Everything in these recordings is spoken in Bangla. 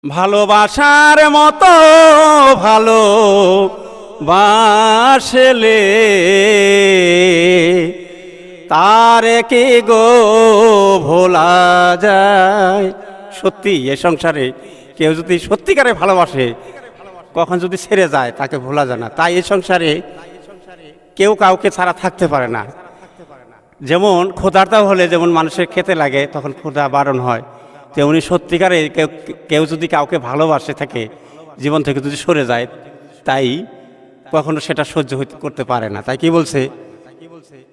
ভালোবাসার মতো ভালোবাসলে তারে কি গো ভোলা যায়। সত্যি এ সংসারে কেউ যদি সত্যিকারে ভালোবাসে কখন যদি ছেড়ে যায় তাকে ভোলা যায় না। তাই এই সংসারে কেউ কাউকে ছাড়া থাকতে পারে না। যেমন ক্ষুধার্ত হলে যেমন মানুষের খেতে লাগে তখন ক্ষুধা বারণ হয়, তেমনি সত্যিকারে কেউ যদি কাউকে ভালোবাসে থাকে জীবন থেকে যদি সরে যায় তাই কখনো সেটা সহ্য করতে পারে না। তাই কি বলছে,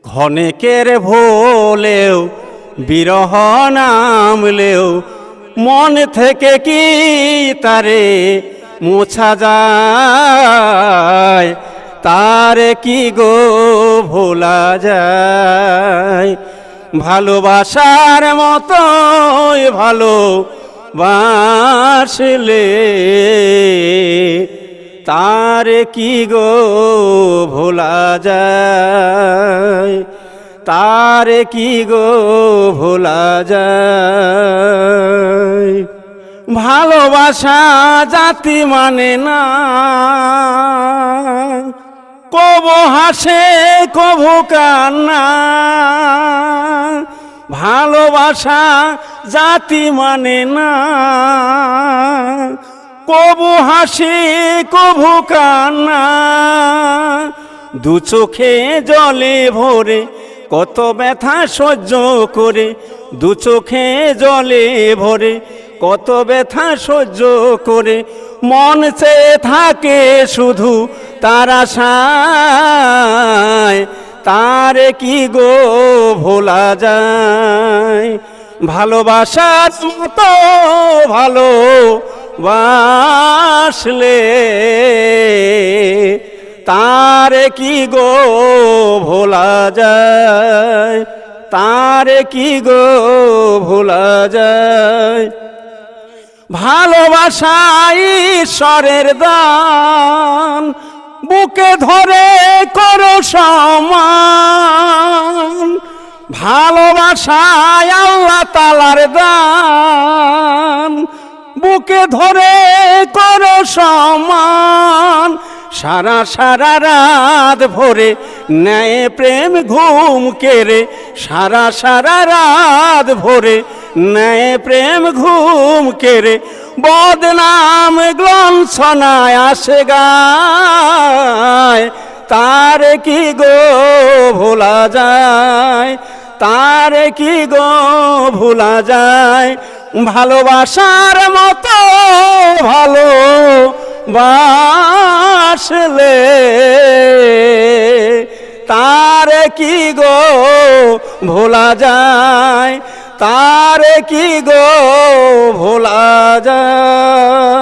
ক্ষণেকের ভোলেও বিরহ নামলেও মন থেকে কি তারে মোছা যায়, তারে কি গো ভোলা যায়। ভালোবাসার মতোই ভালোবাসলে তারে কি গো ভোলা যায়, তারে কি গো ভোলা যায়। ভালোবাসা জাতি মানে না, কবু হাসে কবু কান্না। ভালোবাসা জাতি মানে না, কবু হাসি কবু কান্না। দু চোখে জলে ভরে কত ব্যথা সহ্য করে, দু চোখে জলে ভরে কত ব্যথা সহ্য করে মন চেয়ে থাকে শুধু তার আশায়, তারে কি গো ভোলা যায়। ভালোবাসার মতো ভালোবাসলে তারে কি গো ভোলা যায়, তারে কি গো ভোলা যায়। ভালোবাসা ঈশ্বরের দান, বুকে ধরে করো সম্মান। ভালোবাসায় আল্লাহ তাআলার দান, বুকে ধরে করো সম্মান। সারা সারা রাত ভরে নেয় প্রেম ঘুম কেড়ে, সারা সারা রাত ভরে নেয় প্রেম ঘুম কেড়ে। বদনাম গ্লঞ্ছনায় আসে গায়, তারে কি গো ভোলা যায়, তারে কি গো ভোলা যায়। ভালোবাসার মতো ভালোবাসলে তারে কি গো ভোলা যায়, তারে কি গো ভোলা যায়।